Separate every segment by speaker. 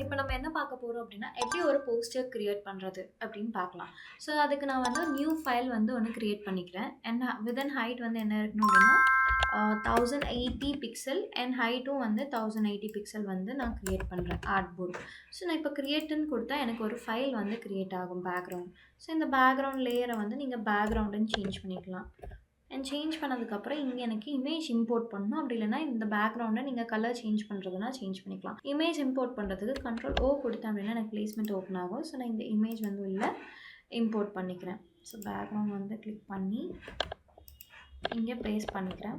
Speaker 1: இப்போ நம்ம என்ன பார்க்க போறோம் அப்படின்னா, எப்படி ஒரு போஸ்டர் கிரியேட் பண்றது அப்படின்னு பார்க்கலாம். ஸோ அதுக்கு நான் வந்து நியூ ஃபைல் வந்து ஒண்ணு கிரியேட் பண்ணிக்கிறேன். அண்ட் வித்தின் ஹைட் வந்து என்ன இருக்கணும் அப்படின்னா, 1080 பிக்சல் அண்ட் ஹைட்டும் வந்து 1080 பிக்சல் வந்து நான் கிரியேட் பண்ணுறேன் ஆர்ட்போர்ட். ஸோ நான் இப்போ கிரியேட்டுன்னு கொடுத்தா எனக்கு ஒரு ஃபைல் வந்து கிரியேட் ஆகும் பேக்ரவுண்ட். ஸோ இந்த பேக்ரவுண்ட் லேயரை வந்து நீங்கள் பேக்ரவுண்டுன்னு சேஞ்ச் பண்ணிக்கலாம். அண்ட் சேஞ்ச் பண்ணதுக்கப்புறம் இங்கே எனக்கு இமேஜ் இம்போர்ட் பண்ணணும். அப்படி இல்லைனா இந்த பேக்ரவுண்டை நீங்கள் கலர் சேஞ்ச் பண்ணுறதுனா சேஞ்ச் பண்ணிக்கலாம். இமேஜ் இம்போர்ட் பண்ணுறதுக்கு கண்ட்ரோல் ஓ கொடுத்தேன் அப்படின்னா எனக்கு பிளேஸ்மெண்ட் ஓப்பன் ஆகும். ஸோ நான் இந்த இமேஜ் வந்து உள்ள இம்போர்ட் பண்ணிக்கிறேன். ஸோ பேக்ரவுண்ட் வந்து கிளிக் பண்ணி இங்கே பேஸ்ட் பண்ணிக்கிறேன்.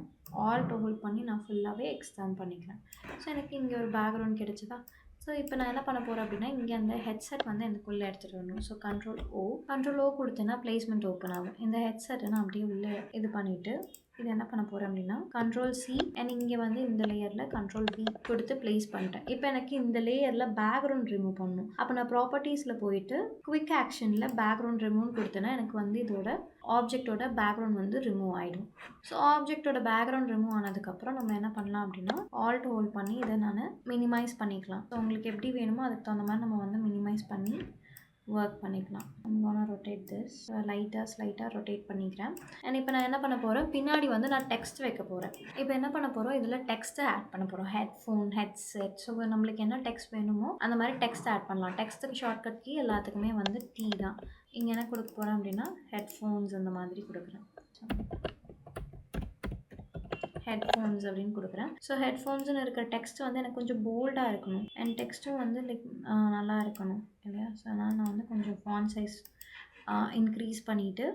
Speaker 1: ஆல்ட் ஹோல்ட் பண்ணி நான் ஃபுல்லாகவே எக்ஸ்டெண்ட் பண்ணிக்கிறேன். ஸோ எனக்கு இங்கே ஒரு பேக்ரவுண்ட் கிடைச்சதா. ஸோ இப்போ நான் என்ன பண்ண போகிறேன் அப்படின்னா, இங்கே அந்த ஹெட்செட் வந்து எனக்குள்ளே எடுத்துகிட்டு வரணும். ஸோ கண்ட்ரோல் ஓ கொடுத்தேன்னா பிளேஸ்மெண்ட் ஓப்பன் ஆகும். இந்த ஹெட்செட்டை நான் அப்படியே உள்ளே இது பண்ணிவிட்டு இது என்ன பண்ண போகிறேன் அப்படின்னா, கண்ட்ரோல் சி அண்ட் இங்கே வந்து இந்த லேயரில் கண்ட்ரோல் வி கொடுத்து பிளேஸ் பண்ணிட்டேன். இப்போ எனக்கு இந்த லேயரில் பேக்ரவுண்ட் ரிமூவ் பண்ணணும். அப்போ நான் ப்ராப்பர்ட்டிஸில் போயிட்டு குவிக் ஆக்ஷனில் பேக்ரவுண்ட் ரிமூவ் கொடுத்தேன்னா எனக்கு வந்து இதோட ஆப்ஜெக்டோட பேக்ரவுண்ட் வந்து ரிமூவ் ஆகிடும். ஸோ ஆப்ஜெக்டோட பேக்ரவுண்ட் ரிமூவ் ஆனதுக்கப்புறம் நம்ம என்ன பண்ணலாம் அப்படின்னா, ஆல்ட் ஹோல்ட் பண்ணி இதை நான் மினிமைஸ் பண்ணிக்கலாம். ஸோ உங்களுக்கு எப்படி வேணுமோ அதுக்கு தகுந்த மாதிரி நம்ம வந்து மினிமைஸ் பண்ணி ஒர்க் பண்ணிக்கலாம். I'm gonna rotate this. ஸ்லைட்டாக ரொட்டேட் பண்ணிக்கிறேன். அண்ட் இப்போ நான் என்ன பண்ண போகிறேன், பின்னாடி வந்து நான் டெக்ஸ்ட் வைக்க போகிறேன். இப்போ என்ன பண்ண போகிறோம், இதில் டெக்ஸ்ட்டை ஆட் பண்ண போகிறோம். Headphone, headset. ஸோ நம்மளுக்கு என்ன டெக்ஸ்ட் வேணுமோ அந்த மாதிரி டெக்ஸ்ட் ஆட் பண்ணலாம். டெக்ஸ்ட்டுக்கு ஷார்ட்கட் கீ எல்லாத்துக்குமே வந்து டீ தான். இங்கே என்ன கொடுக்க போகிறேன் அப்படின்னா, ஹெட்ஃபோன்ஸ் அந்த மாதிரி கொடுக்குறேன். ஹெட்ஃபோன்ஸ் அப்படின்னு கொடுக்குறேன். ஸோ ஹெட்ஃபோன்ஸ்னு இருக்கிற டெக்ஸ்ட் வந்து எனக்கு கொஞ்சம் போல்டாக இருக்கணும். அண்ட் டெக்ஸ்ட்டும் வந்து நல்லா இருக்கணும் இல்லையா. ஸோ அதனால் நான் வந்து கொஞ்சம் ஃபாண்ட் சைஸ் இன்க்ரீஸ் பண்ணிவிட்டு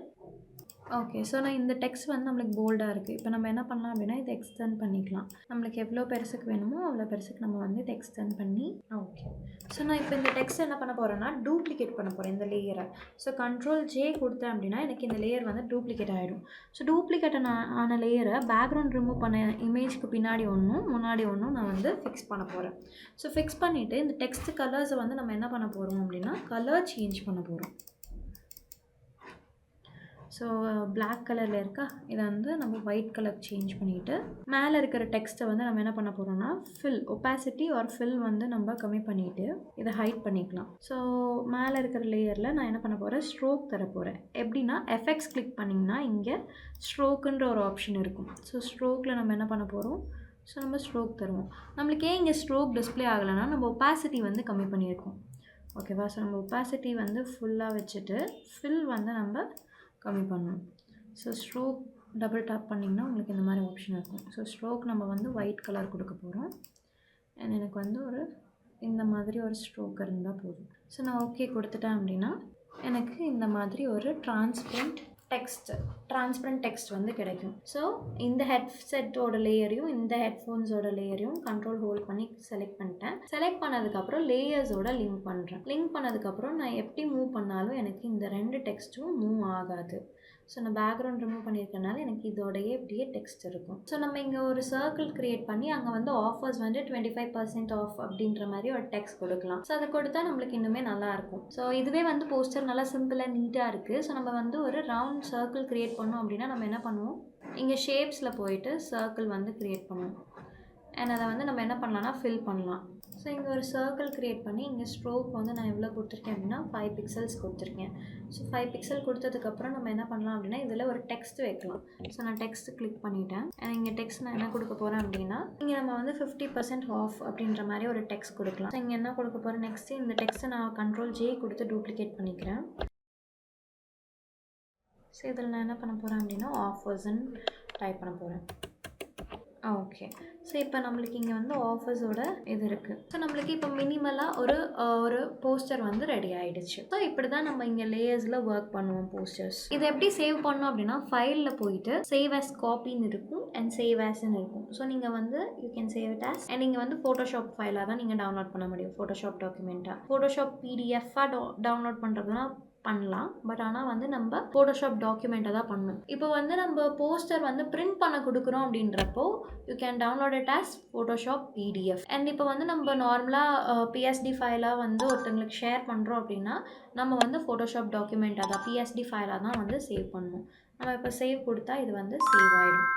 Speaker 1: ஓகே. ஸோ நான் இந்த டெக்ஸ்ட் வந்து நம்மளுக்கு போல்டாக இருக்குது. இப்போ நம்ம என்ன பண்ணலாம் அப்படின்னா, இதை எக்ஸ்டெண்ட் பண்ணிக்கலாம். நம்மளுக்கு எவ்வளோ பெருசுக்கு வேணுமோ அவ்வளோ பெருசுக்கு நம்ம வந்து இதை எக்ஸ்டெண்ட் பண்ணி ஓகே. ஸோ நான் இப்போ இந்த டெக்ஸ்ட் என்ன பண்ண போகிறேன்னா, டூப்ளிகேட் பண்ண போகிறேன் இந்த லேயரை. ஸோ கண்ட்ரோல் ஜே கொடுத்தேன் அப்படின்னா எனக்கு இந்த லேயர் வந்து டூப்ளிகேட் ஆகிடும். ஸோ டூப்ளிகேட் ஆன லேயரை பேக்ரவுண்ட் ரிமூவ் பண்ண இமேஜ்க்கு பின்னாடி ஒன்றும் முன்னாடி ஒன்றும் நான் வந்து ஃபிக்ஸ் பண்ண போகிறேன். ஸோ ஃபிக்ஸ் பண்ணிவிட்டு இந்த டெக்ஸ்ட் கலர்ஸை வந்து நம்ம என்ன பண்ண போகிறோம் அப்படின்னா, கலர் சேஞ்ச் பண்ண போகிறோம். ஸோ பிளாக் கலரில் இருக்கா, இதை வந்து நம்ம ஒயிட் கலர் சேஞ்ச் பண்ணிவிட்டு மேலே இருக்கிற டெக்ஸ்ட்டை வந்து நம்ம என்ன பண்ண போகிறோம்னா, ஒப்பாசிட்டி ஆர் ஃபில் வந்து நம்ம கம்மி பண்ணிவிட்டு இதை ஹைட் பண்ணிக்கலாம். ஸோ மேலே இருக்கிற லேயரில் நான் என்ன பண்ண போகிறேன், ஸ்ட்ரோக் தர போகிறேன். எப்படின்னா எஃபெக்ட்ஸ் கிளிக் பண்ணிங்கன்னா இங்கே ஸ்ட்ரோக்குன்ற ஒரு ஆப்ஷன் இருக்கும். ஸோ ஸ்ட்ரோக்கில் நம்ம என்ன பண்ண போகிறோம், ஸோ நம்ம ஸ்ட்ரோக் தருவோம். நம்மளுக்கு ஏன் இங்கே ஸ்ட்ரோக் டிஸ்பிளே ஆகலைன்னா, நம்ம ஒப்பாசிட்டி வந்து கம்மி பண்ணியிருக்கோம். ஓகேவா. ஸோ நம்ம ஒப்பாசிட்டி வந்து ஃபுல்லாக வச்சுட்டு ஃபில் வந்து நம்ம கம்மி பண்ணணும். ஸோ ஸ்ட்ரோக் டபுள் டேப் பண்ணிங்கன்னா உங்களுக்கு இந்த மாதிரி ஆப்ஷன் இருக்கும். ஸோ ஸ்ட்ரோக் நம்ம வந்து ஒயிட் கலர் கொடுக்க போகிறோம். அண்ட் எனக்கு வந்து இந்த மாதிரி ஒரு ஸ்ட்ரோக் இருந்தால் போதும். ஸோ நான் ஓகே கொடுத்துட்டேன் அப்படின்னா எனக்கு இந்த மாதிரி ஒரு டிரான்ஸ்பரண்ட் டெக்ஸ்ட் வந்து கிடைக்கும். ஸோ இந்த ஹெட்செட்டோட லேயரையும் இந்த ஹெட்ஃபோன்ஸோட லேயரையும் கண்ட்ரோல் ஹோல்ட் பண்ணி செலக்ட் பண்ணிட்டேன். செலக்ட் பண்ணதுக்கப்புறம் லேயர்ஸோட லிங்க் பண்ணுறேன். லிங்க் பண்ணதுக்கப்புறம் நான் எப்படி மூவ் பண்ணாலும் எனக்கு இந்த ரெண்டு டெக்ஸ்ட்டும் மூவ் ஆகாது. ஸோ நான் பேக்ரவுண்ட் ரிமூவ் பண்ணியிருக்கனால எனக்கு இதோடையே இப்படியே டெக்ஸ்ட் இருக்கும். ஸோ நம்ம இங்கே ஒரு சர்க்கிள் க்ரியேட் பண்ணி அங்கே வந்து ஆஃபர்ஸ் வந்து 25% ஆஃப் அப்படின்ற மாதிரி ஒரு டெக்ஸ்ட் கொடுக்கலாம். ஸோ அதை கொடுத்தா நம்மளுக்கு இன்னுமே நல்லாயிருக்கும். ஸோ இதுவே வந்து போஸ்டர் நல்லா சிம்பிளாக நீட்டாக இருக்குது. ஸோ நம்ம வந்து ஒரு ரவுண்ட் சர்க்கிள் க்ரியேட் பண்ணோம் அப்படின்னா நம்ம என்ன பண்ணுவோம், இங்கே ஷேப்ஸில் போயிட்டு சர்க்கிள் வந்து க்ரியேட் பண்ணுவோம். அண்ட் அதை வந்து நம்ம என்ன பண்ணலாம்னா ஃபில் பண்ணலாம். ஸோ இங்கே ஒரு சர்க்கிள் க்ரியேட் பண்ணி இங்கே ஸ்ட்ரோக் வந்து நான் எவ்வளோ கொடுத்துருக்கேன் அப்படின்னா 5 பிக்சல்ஸ் கொடுத்துருக்கேன். ஸோ 5 பிக்சல் கொடுத்ததுக்கப்புறம் நம்ம என்ன பண்ணலாம் அப்படின்னா, இதில் ஒரு டெக்ஸ்ட் வைக்கலாம். ஸோ நான் டெக்ஸ்ட் கிளிக் பண்ணிட்டேன். அண்ட் இங்கே டெக்ஸ்ட் நான் என்ன கொடுக்க போகிறேன் அப்படின்னா, இங்கே நம்ம வந்து 50% ஆஃப் அப்படின்ற மாதிரி ஒரு டெக்ஸ்ட் கொடுக்கலாம். ஸோ இங்கே என்ன கொடுக்க போகிறேன், நெக்ஸ்ட்டு இந்த டெக்ஸ்ட்டை நான் கண்ட்ரோல் ஜே கொடுத்து டூப்ளிகேட் பண்ணிக்கிறேன். ஸோ இதில் நான் என்ன பண்ண போகிறேன் அப்படின்னா, ஆஃபர்ஸ்ன்னு டைப் பண்ண போகிறேன். ஓகே. ஸோ இப்போ நம்மளுக்கு இங்கே வந்து ஆஃபர்ஸோட இது இருக்குது. ஸோ நம்மளுக்கு இப்போ மினிமலாக ஒரு போஸ்டர் வந்து ரெடி ஆகிடுச்சு. ஸோ இப்படி தான் நம்ம இங்கே லேயர்ஸில் ஒர்க் பண்ணுவோம் போஸ்டர்ஸ். இதை எப்படி சேவ் பண்ணோம் அப்படின்னா, ஃபைலில் போயிட்டு சேவ் ஆஸ் காப்பின்னு இருக்கும் அண்ட் சேவ் ஆஸ்ன்னு இருக்கும். ஸோ நீங்கள் வந்து you can save it as and நீங்கள் வந்து ஃபோட்டோஷாப் ஃபைலாக தான் நீங்கள் டவுன்லோட் பண்ண முடியும். ஃபோட்டோஷாப் டாக்குமெண்ட்டாக, ஃபோட்டோஷாப் பிடிஎஃபாக டவுன்லோட் பண்ணுறதுனா பண்ணலாம். பட் ஆனால் வந்து நம்ம ஃபோட்டோஷாப் டாக்குமெண்ட்டை தான் பண்ணணும். இப்போ வந்து நம்ம போஸ்டர் வந்து பிரிண்ட் பண்ண கொடுக்குறோம் அப்படின்றப்போ you can download it as Photoshop PDF. And இப்போ வந்து நம்ம நார்மலாக பிஎஸ்டி ஃபைலாக வந்து ஒருத்தங்களுக்கு ஷேர் பண்ணுறோம் அப்படின்னா நம்ம வந்து ஃபோட்டோஷாப் டாக்குமெண்ட்டாக தான் பிஎஸ்டி ஃபைலாக தான் வந்து சேவ் பண்ணணும். நம்ம இப்போ சேவ் கொடுத்தா இது வந்து சேவ் ஆகிடும்.